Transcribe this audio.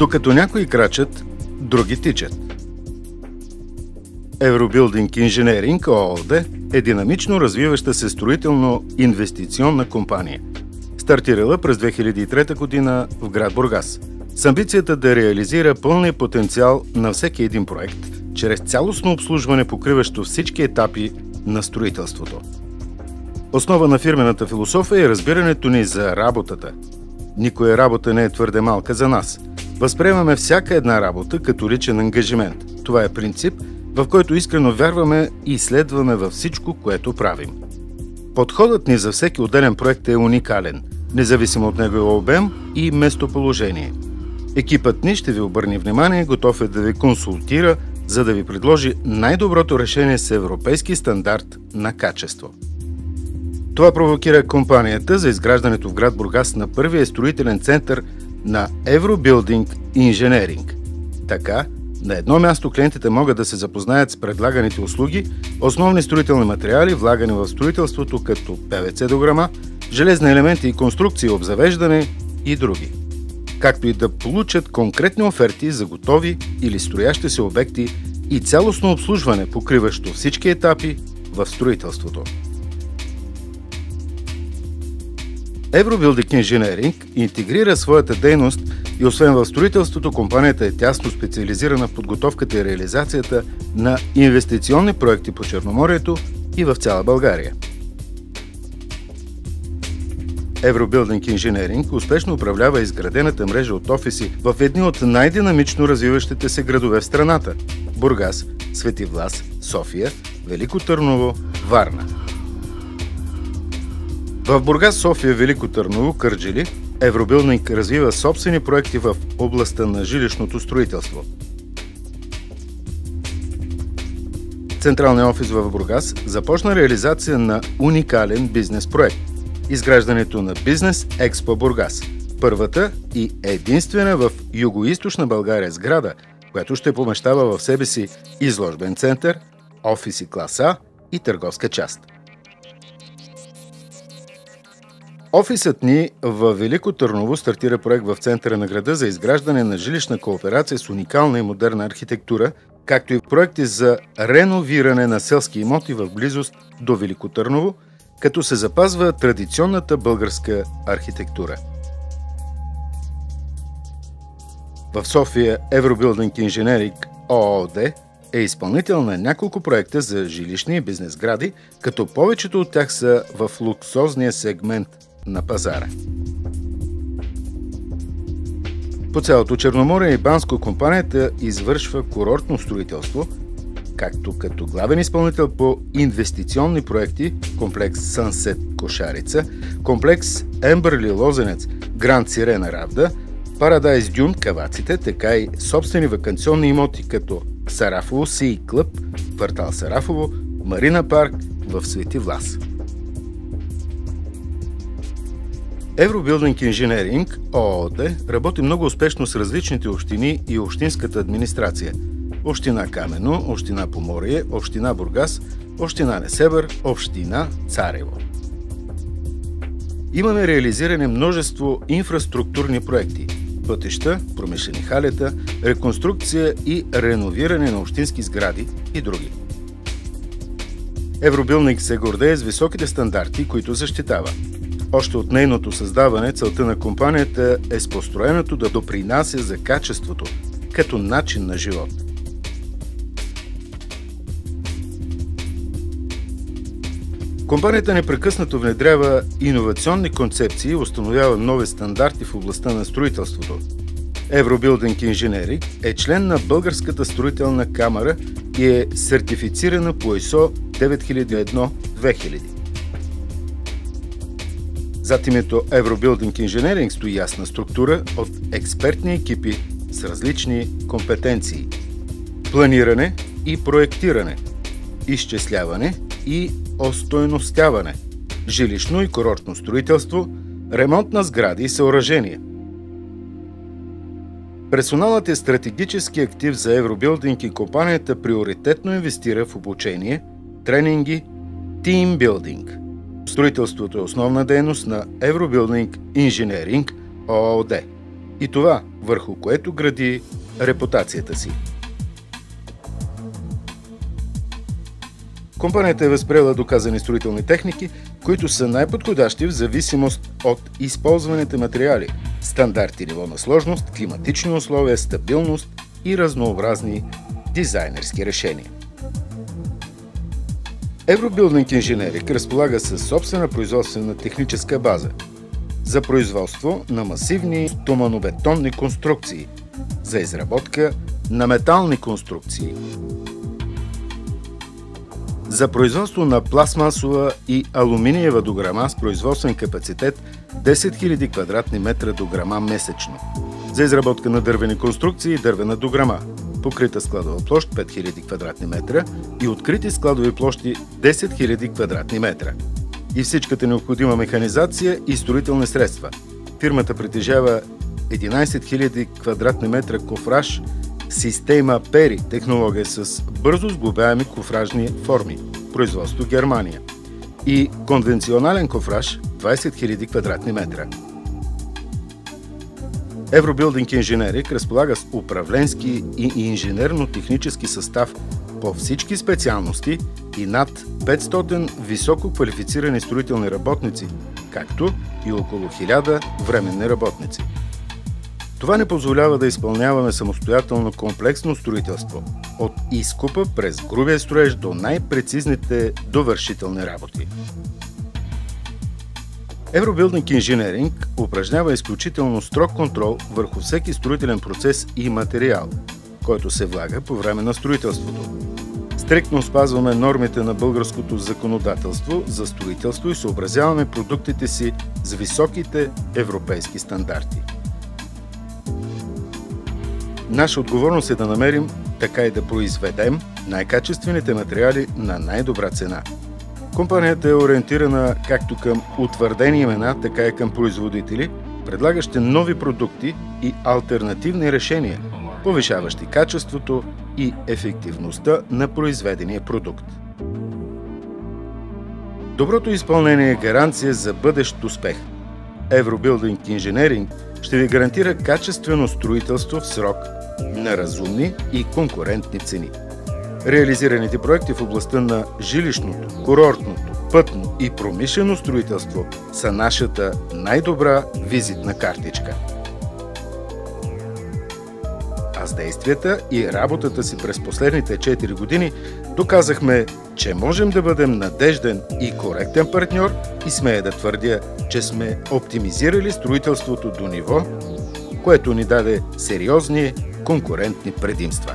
Докато някои крачат, други тичат. Евробилдинг Engineering ООД е динамично развиваща се строително-инвестиционна компания. Стартирала през 2003 година в град Бургас, с амбицията да реализира пълния потенциал на всеки един проект, чрез цялостно обслужване, покриващо всички етапи на строителството. Основа на фирмената философия е разбирането ни за работата. Никоя работа не е твърде малка за нас. Възприемаме всяка една работа като личен ангажимент. Това е принцип, в който искрено вярваме и следваме във всичко, което правим. Подходът ни за всеки отделен проект е уникален, независимо от неговия обем и местоположение. Екипът ни ще ви обърне внимание, готов е да ви консултира, за да ви предложи най-доброто решение с европейски стандарт на качество. Това провокира компанията за изграждането в град Бургас на първия строителен център на Евробилдинг Engineering. Така, на едно място клиентите могат да се запознаят с предлаганите услуги, основни строителни материали, влагани в строителството като ПВЦ дограма, железни елементи и конструкции, обзавеждане и други. Както и да получат конкретни оферти за готови или строящи се обекти и цялостно обслужване, покриващо всички етапи в строителството. Евробилдинг Engineering интегрира своята дейност и освен в строителството, компанията е тясно специализирана в подготовката и реализацията на инвестиционни проекти по Черноморието и в цяла България. Евробилдинг Engineering успешно управлява изградената мрежа от офиси в едни от най-динамично развиващите се градове в страната – Бургас, Свети Влас, София, Велико Търново, Варна. В Бургас, София, Велико Търново, Кърджали, Евробилдинг развива собствени проекти в областта на жилищното строителство. Централният офис в Бургас започна реализация на уникален бизнес проект – изграждането на Бизнес Експо Бургас, първата и единствена в Югоизточна България сграда, която ще помещава в себе си изложбен център, офиси клас А и търговска част. Офисът ни в Велико Търново стартира проект в центъра на града за изграждане на жилищна кооперация с уникална и модерна архитектура, както и проекти за реновиране на селски имоти в близост до Велико Търново, като се запазва традиционната българска архитектура. В София Евробилдинг Engineering ООД е изпълнител на няколко проекта за жилищни и бизнес сгради, като повечето от тях са в луксозния сегмент на пазара. По цялото Черноморие и Банско компанията извършва курортно строителство, както като главен изпълнител по инвестиционни проекти комплекс Сънсет Кошарица, комплекс Ембърли Лозенец, Гранд Сирена Равда, Парадайз Дюн Каваците, така и собствени ваканционни имоти като Сарафово Си Клъб, квартал Сарафово, Марина парк в Свети Влас. Евробилдинг Engineering ООД работи много успешно с различните общини и общинската администрация – Община Камено, Община Поморие, Община Бургас, Община Несебър, Община Царево. Имаме реализиране множество инфраструктурни проекти – пътища, промишлени халета, реконструкция и реновиране на общински сгради и други. Евробилдинг се гордее с високите стандарти, които защитава. Още от нейното създаване целта на компанията е с построеното да допринася за качеството като начин на живот. Компанията непрекъснато внедрява иновационни концепции и установява нови стандарти в областта на строителството. Евробилдинг Engineering е член на Българската строителна камара и е сертифицирана по ISO 9001-2000. Зад името Евробилдинг Engineering стои ясна структура от експертни екипи с различни компетенции. Планиране и проектиране, изчисляване и остойностяване, жилищно и курортно строителство, ремонт на сгради и съоръжения. Персоналът е стратегически актив за Евробилдинг и компанията приоритетно инвестира в обучение, тренинги, тимбилдинг. Строителството е основна дейност на Евробилдинг Engineering ООД. и това, върху което гради репутацията си. Компанията е възприела доказани строителни техники, които са най-подходящи в зависимост от използваните материали, стандарти ниво на сложност, климатични условия, стабилност и разнообразни дизайнерски решения. Евробилдинг Инженеринг разполага със собствена производствена техническа база за производство на масивни стоманобетонни конструкции, за изработка на метални конструкции, за производство на пластмасова и алуминиева дограма с производствен капацитет 10 000 квадратни метра дограма месечно, за изработка на дървени конструкции и дървена дограма, покрита складова площ 5000 квадратни метра и открити складови площи 10 000 квадратни метра. И всичката необходима механизация и строителни средства. Фирмата притежава 11 000 квадратни метра кофраж, система Пери, технология с бързо сглобяеми кофражни форми, производство Германия, и конвенционален кофраж 20 000 квадратни метра. Евробилдинг Инженеринг разполага с управленски и инженерно-технически състав по всички специалности и над 500 високо квалифицирани строителни работници, както и около 1000 временни работници. Това не позволява да изпълняваме самостоятелно комплексно строителство, от изкопа през грубия строеж до най-прецизните довършителни работи. Евробилдинг Инженеринг упражнява изключително строг контрол върху всеки строителен процес и материал, който се влага по време на строителството. Стриктно спазваме нормите на българското законодателство за строителство и съобразяваме продуктите си с високите европейски стандарти. Наша отговорност е да намерим, така и да произведем най-качествените материали на най-добра цена. Компанията е ориентирана както към утвърдени имена, така и към производители, предлагащи нови продукти и алтернативни решения, повишаващи качеството и ефективността на произведения продукт. Доброто изпълнение е гаранция за бъдещ успех. Евробилдинг Инженеринг ще ви гарантира качествено строителство в срок на разумни и конкурентни цени. Реализираните проекти в областта на жилищното, курортното, пътно и промишлено строителство са нашата най-добра визитна картичка. А с действията и работата си през последните 4 години доказахме, че можем да бъдем надежден и коректен партньор и смея да твърдя, че сме оптимизирали строителството до ниво, което ни даде сериозни конкурентни предимства.